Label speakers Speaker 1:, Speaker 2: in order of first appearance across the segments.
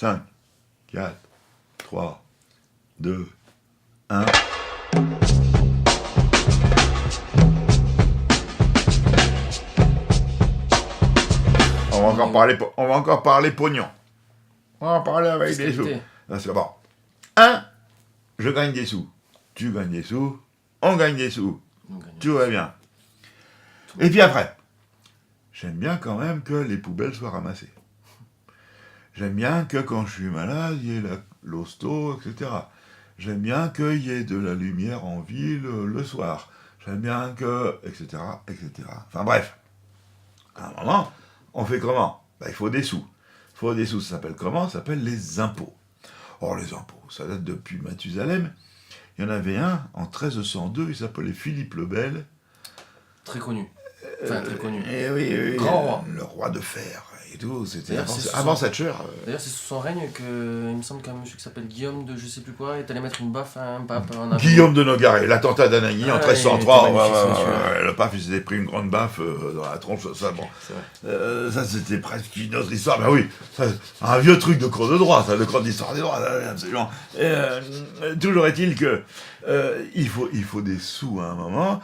Speaker 1: 5, 4, 3, 2, 1. On va encore parler pognon. On va en parler avec des sous. C'est bon. 1, je gagne des sous. Tu gagnes des sous. On gagne des sous. Tout va bien. Et puis après, j'aime bien quand même que les poubelles soient ramassées. J'aime bien que quand je suis malade, il y ait l'hosto, etc. J'aime bien qu'il y ait de la lumière en ville le soir. J'aime bien que... etc., etc. Enfin bref. À un moment, on fait comment? Il faut des sous. Il faut des sous, ça s'appelle comment? Ça s'appelle les impôts. Or, les impôts, ça date depuis Mathusalem. Il y en avait un, en 1302, il s'appelait Philippe le Bel.
Speaker 2: Très connu. Enfin, très connu.
Speaker 1: Oui,
Speaker 2: grand roi.
Speaker 1: Le roi de fer et tout. C'était
Speaker 2: D'ailleurs,
Speaker 1: avant Thatcher.
Speaker 2: D'ailleurs, c'est sous son règne que, il me semble qu'un monsieur qui s'appelle Guillaume de je sais plus quoi est allé mettre une baffe à un pape.
Speaker 1: Guillaume de Nogaret, l'attentat d'Anagni en 1303.
Speaker 2: Le
Speaker 1: pape, il s'était pris une grande baffe dans la tronche. Ça, bon. Ça, c'était presque une autre histoire. Ben oui, ça, un vieux truc de cours de droit, ça, de cours d'histoire des droits, absolument. Toujours est-il que il faut des sous à un moment.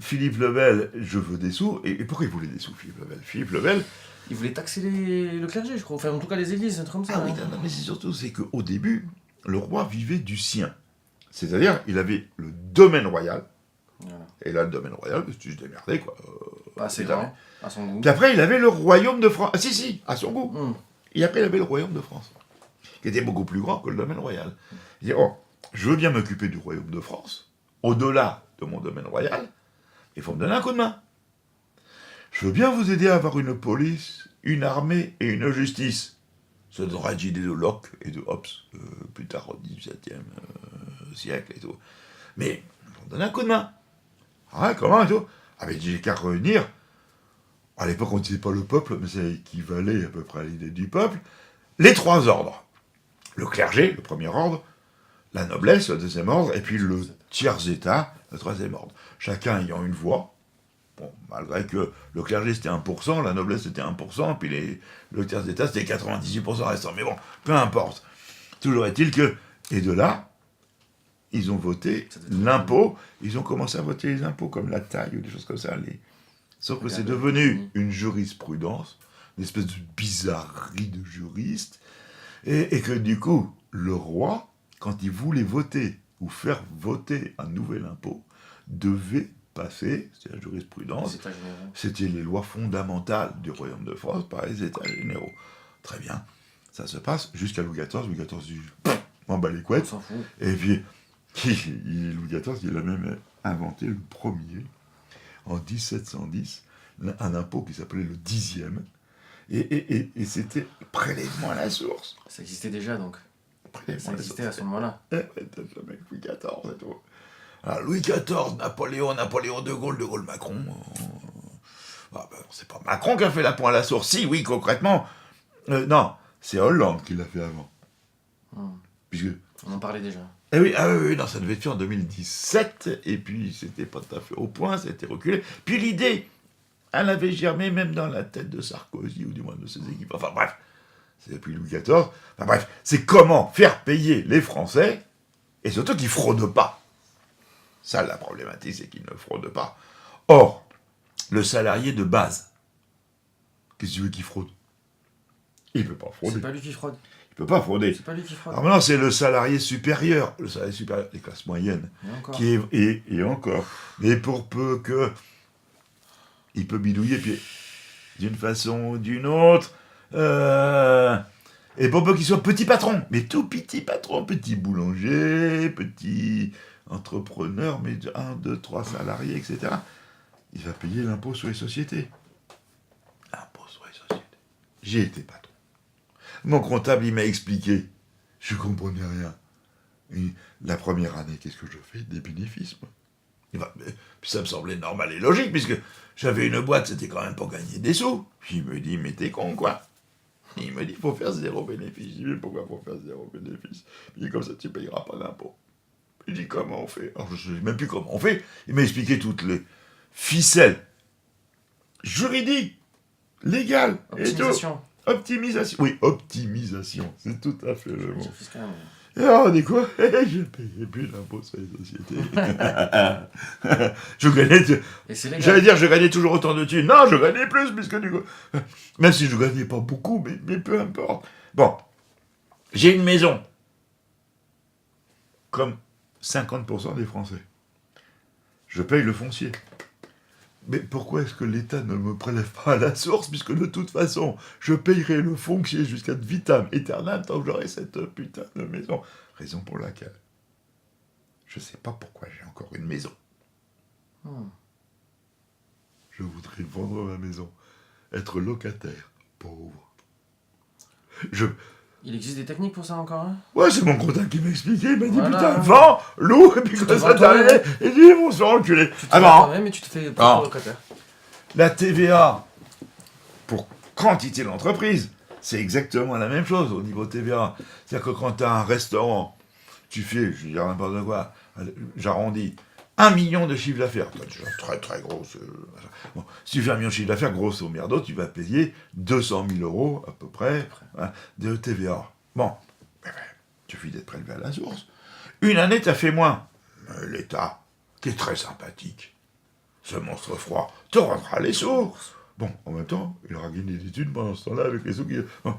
Speaker 1: Philippe le Bel, je veux des sous. Et pourquoi il voulait des sous, Philippe le Bel,
Speaker 2: il voulait taxer le clergé, je crois. Enfin, en tout cas, les églises, un truc comme ça.
Speaker 1: Ah oui, non, mais c'est surtout, c'est qu'au début, le roi vivait du sien. C'est-à-dire, il avait le domaine royal. Voilà. Et là, le domaine royal, tu te démerdais, quoi.
Speaker 2: C'est grand, à son goût.
Speaker 1: Puis après, il avait le royaume de France. Ah si, à son goût. Et après, il avait le royaume de France, qui était beaucoup plus grand que le domaine royal. Il dit, je veux bien m'occuper du royaume de France, au-delà de mon domaine royal, il faut me donner un coup de main. Je veux bien vous aider à avoir une police, une armée et une justice. Ça donnera une idée de Locke et de Hobbes, plus tard au XVIIe siècle et tout. Mais, on donne un coup de main. Ah, comment et tout? Ah, mais j'ai qu'à réunir. À l'époque, on ne disait pas le peuple, mais ça équivalait à peu près à l'idée du peuple. Les 3 ordres. Le clergé, le premier ordre. La noblesse, le deuxième ordre. Et puis le tiers-état, le troisième ordre. Chacun ayant une voix. Bon, malgré que le clergé c'était 1%, la noblesse c'était 1%, puis le tiers d'état c'était 98% restant. Mais bon, peu importe. Toujours est-il que, et de là, ils ont voté l'impôt, ils ont commencé à voter les impôts, comme la taille ou des choses comme ça. Sauf que c'est devenu une jurisprudence, une espèce de bizarrerie de juriste, et que du coup, le roi, quand il voulait voter ou faire voter un nouvel impôt, devait passer, c'était la jurisprudence, c'était les lois fondamentales du royaume de France par les États généraux. Très bien, ça se passe jusqu'à Louis XIV. Louis XIV dit, m'en bat les couettes. Et puis, Louis XIV, il a même inventé le premier, en 1710, un impôt qui s'appelait le 10e, et c'était prélèvement à la source.
Speaker 2: Ça existait déjà, donc. Ça existait à ce moment-là.
Speaker 1: Le mec Louis XIV et tout. Alors, Louis XIV, Napoléon de Gaulle, Macron. C'est pas Macron qui a fait la pointe à la source. Si, oui, concrètement. Non, c'est Hollande qui l'a fait avant. Puisque...
Speaker 2: On en parlait déjà.
Speaker 1: Oui, non, ça devait être fait en 2017, et puis c'était pas tout à fait au point, ça a été reculé. Puis l'idée, elle avait germé même dans la tête de Sarkozy, ou du moins de ses équipes. Enfin bref, c'est depuis Louis XIV. Enfin bref, c'est comment faire payer les Français, et surtout qu'ils fraudent pas. Ça, la problématique, c'est qu'ils ne fraudent pas. Or, le salarié de base, qu'est-ce que tu veux qu'il fraude? Il ne peut pas frauder.
Speaker 2: C'est pas lui qui fraude.
Speaker 1: Il ne peut pas frauder.
Speaker 2: C'est pas lui qui fraude.
Speaker 1: Alors maintenant, c'est le salarié supérieur, les classes moyennes, qui est, et encore. Mais pour peu que il peut bidouiller, puis d'une façon ou d'une autre, et pour peu qu'il soit petit patron, mais tout petit patron, petit boulanger, petit entrepreneur, mais 1, 2, 3 salariés, etc., il va payer l'impôt sur les sociétés. L'impôt sur les sociétés. J'ai été patron. Mon comptable, il m'a expliqué. Je comprenais rien. Et la première année, qu'est-ce que je fais? Des bénéfices, moi. Puis ça me semblait normal et logique, puisque j'avais une boîte, c'était quand même pour gagner des sous. Puis il me dit, mais t'es con, quoi. Et il me dit, il faut faire 0 bénéfice. Je dis, mais pourquoi faut faire 0 bénéfice? Il dit, comme ça, tu ne payeras pas d'impôt. Il dit, comment on fait? Alors, je ne sais même plus comment on fait. Il m'a expliqué toutes les ficelles juridiques, légales, et tout. Optimisation. Oui, optimisation. C'est tout à fait le mot.
Speaker 2: Fiscal,
Speaker 1: Et alors, on dit quoi? Je ne payais plus d'impôt sur les sociétés. Je gagnais...
Speaker 2: Et c'est légal.
Speaker 1: J'allais dire, je gagnais toujours autant de thunes. Non, je gagnais plus, puisque du coup... Même si je gagnais pas beaucoup, mais peu importe. Bon. J'ai une maison. Comme 50% des Français. Je paye le foncier. Mais pourquoi est-ce que l'État ne me prélève pas à la source, puisque de toute façon, je payerai le foncier jusqu'à vitam aeternam tant que j'aurai cette putain de maison. Raison pour laquelle je ne sais pas pourquoi j'ai encore une maison. Je voudrais vendre ma maison, être locataire, pauvre.
Speaker 2: Il existe des techniques pour ça encore, hein?
Speaker 1: Ouais, c'est mon comptable qui m'expliquait, il m'a dit,
Speaker 2: Voilà.
Speaker 1: putain, vends, loue, et puis quand ça t'arrivait, il dit, bon, se enculé.
Speaker 2: Tu te
Speaker 1: Ah
Speaker 2: fais
Speaker 1: non,
Speaker 2: toi-même et tu te fais pas
Speaker 1: Non.
Speaker 2: locataire.
Speaker 1: la TVA, pour quantité d'entreprise, c'est exactement la même chose au niveau TVA. C'est-à-dire que quand tu as un restaurant, tu fais, je veux dire n'importe quoi, j'arrondis, 1 million de chiffre d'affaires. T'as déjà très très gros. Bon, si tu fais 1 million de chiffre d'affaires, grosso merdo, tu vas payer 200 000 € à peu près hein, de TVA. Bon, eh ben, il suffit d'être prélevé à la source. Une année, tu as fait moins. Mais l'État, qui est très sympathique, ce monstre froid, te rendra les sous. Bon, en même temps, il aura gagné des études pendant ce temps-là avec les sous qu'il... Bon.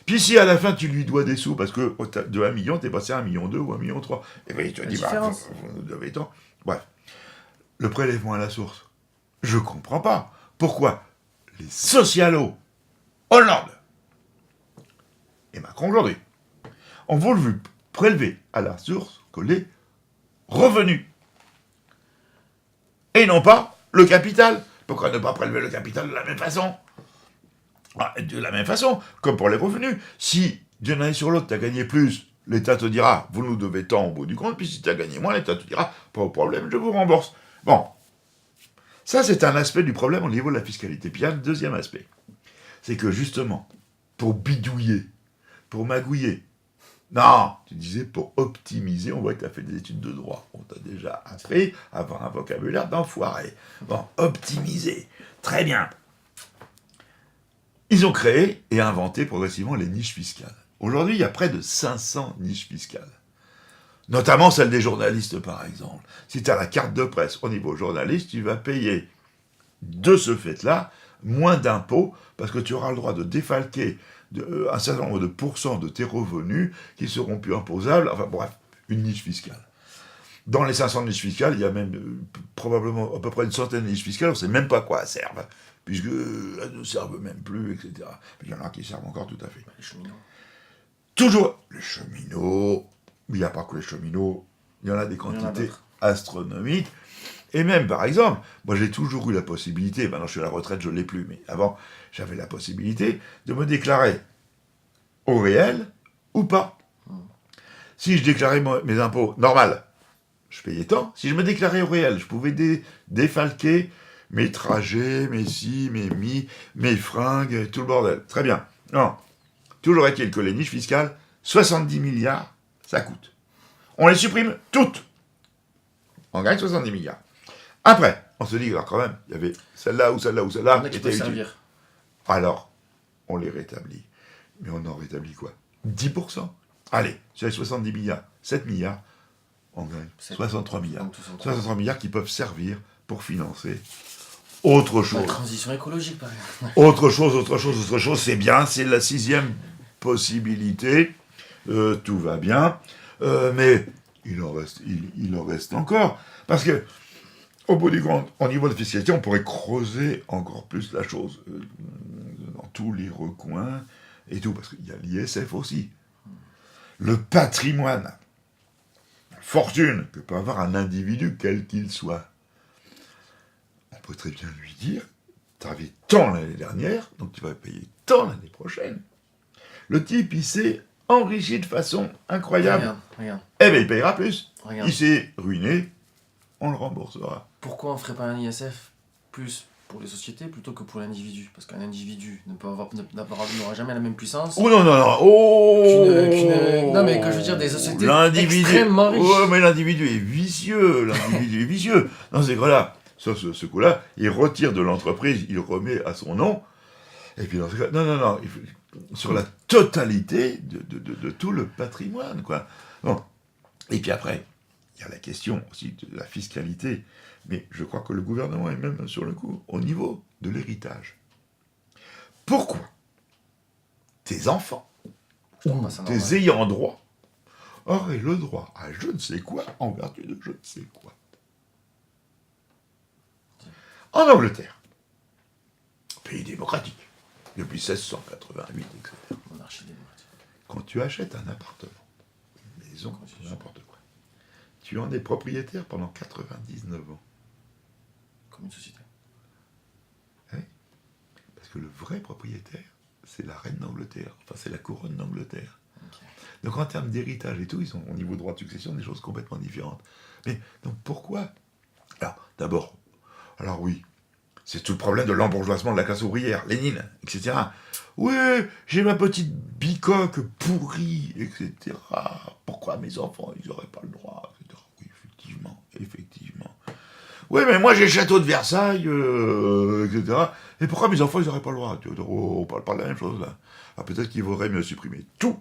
Speaker 1: Puis si à la fin tu lui dois des sous, parce que de 1 million, t'es passé à 1,2 million ou 1,3 million, et bien il te dit, vous nous devez tant. Bref, le prélèvement à la source, je comprends pas. Pourquoi les socialos, Hollande et Macron aujourd'hui, ont voulu prélever à la source que les revenus, et non pas le capital. Pourquoi ne pas prélever le capital de la même façon? De la même façon, comme pour les revenus. Si d'une année sur l'autre, tu as gagné plus, l'État te dira, vous nous devez tant au bout du compte, puis si tu as gagné moins, l'État te dira, pas de problème, je vous rembourse. Bon, ça c'est un aspect du problème au niveau de la fiscalité. Puis il y a le deuxième aspect, c'est que justement, pour bidouiller, pour magouiller, non, tu disais pour optimiser, on voit que tu as fait des études de droit. On t'a déjà appris à avoir un vocabulaire d'enfoiré. Bon, optimiser, très bien. Ils ont créé et inventé progressivement les niches fiscales. Aujourd'hui, il y a près de 500 niches fiscales. Notamment celle des journalistes, par exemple. Si tu as la carte de presse au niveau journaliste, tu vas payer de ce fait-là moins d'impôts parce que tu auras le droit de défalquer un certain nombre de pourcents de tes revenus qui seront plus imposables. Enfin bref, une niche fiscale. Dans les 500 niches fiscales, il y a même probablement à peu près une centaine de niches fiscales, on ne sait même pas à quoi elles servent, puisqu'elles ne servent même plus, etc. Mais il y en a qui servent encore tout à fait.
Speaker 2: Les cheminots.
Speaker 1: Toujours les cheminots, il n'y a pas que les cheminots, il y en a des quantités astronomiques. Et même, par exemple, moi j'ai toujours eu la possibilité, maintenant je suis à la retraite, je ne l'ai plus, mais avant, j'avais la possibilité de me déclarer au réel ou pas. Si je déclarais mes impôts normal, je payais tant. Si je me déclarais au réel, je pouvais défalquer mes trajets, mes si, mes fringues, tout le bordel. Très bien. Non. Toujours est-il que les niches fiscales, 70 milliards, ça coûte. On les supprime toutes. On gagne 70 milliards. Après, on se dit, alors quand même, il y avait celle-là ou celle-là ou celle-là
Speaker 2: qui
Speaker 1: qui
Speaker 2: peut
Speaker 1: étaient utiles.
Speaker 2: servir.
Speaker 1: Alors, on les rétablit. Mais on en rétablit quoi? 10%. Allez, sur les 70 milliards, 7 milliards, on gagne 63 milliards. 63 milliards qui peuvent servir pour financer autre chose.
Speaker 2: La transition écologique, par exemple.
Speaker 1: Autre chose, c'est bien, c'est la 6e possibilité. Tout va bien. Mais il en reste encore. Parce que, au bout du compte, au niveau de la fiscalité, on pourrait creuser encore plus la chose. Dans tous les recoins et tout. Parce qu'il y a l'ISF aussi. Le patrimoine, fortune que peut avoir un individu, quel qu'il soit. On peut très bien lui dire, tu avais tant l'année dernière, donc tu vas payer tant l'année prochaine. Le type, il s'est enrichi de façon incroyable.
Speaker 2: Regarde.
Speaker 1: Eh bien, il payera plus.
Speaker 2: Regarde.
Speaker 1: Il s'est ruiné, on le remboursera.
Speaker 2: Pourquoi on ne ferait pas un ISF plus pour les sociétés plutôt que pour l'individu? Parce qu'un individu n'aura jamais la même puissance.
Speaker 1: Oh non, oh
Speaker 2: Non, mais que je veux dire, des sociétés
Speaker 1: l'individu,
Speaker 2: extrêmement riches.
Speaker 1: Oh, mais l'individu est vicieux, Dans ces cas-là, ce coup-là, il retire de l'entreprise, il remet à son nom, et puis dans ce cas, non, sur la totalité de tout le patrimoine, quoi. Bon. Et puis après, il y a la question aussi de la fiscalité, mais je crois que le gouvernement est même sur le coup, au niveau de l'héritage. Pourquoi tes enfants ou tes ayants droit auraient le droit à je ne sais quoi en vertu de je ne sais quoi? En Angleterre, pays démocratique, depuis 1688, etc.
Speaker 2: Monarchie démocratique.
Speaker 1: Quand tu achètes un appartement, une maison, n'importe quoi, tu en es propriétaire pendant 99 ans.
Speaker 2: Comme une société.
Speaker 1: Oui. Parce que le vrai propriétaire, c'est la reine d'Angleterre, enfin c'est la couronne d'Angleterre.
Speaker 2: Okay.
Speaker 1: Donc en termes d'héritage et tout, ils ont au niveau droit de succession des choses complètement différentes. Mais donc pourquoi? Alors d'abord, alors oui, c'est tout le problème de l'embourgeoisement de la classe ouvrière, Lénine, etc. Oui, j'ai ma petite bicoque pourrie, etc. Pourquoi mes enfants, ils n'auraient pas le droit, etc. Oui, effectivement. Oui, mais moi j'ai le château de Versailles, etc. Et pourquoi mes enfants, ils n'auraient pas le droit? On parle pas de la même chose, là. Alors peut-être qu'il vaudrait mieux supprimer tout,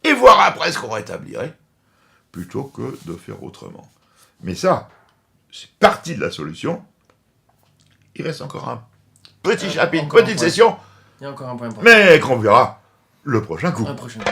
Speaker 1: et voir après ce qu'on rétablirait, plutôt que de faire autrement. Mais ça, c'est partie de la solution. Il reste encore un petit chapitre, petite session,
Speaker 2: Il y a encore un point important.
Speaker 1: mais qu'on verra le prochain coup.
Speaker 2: Un prochain coup.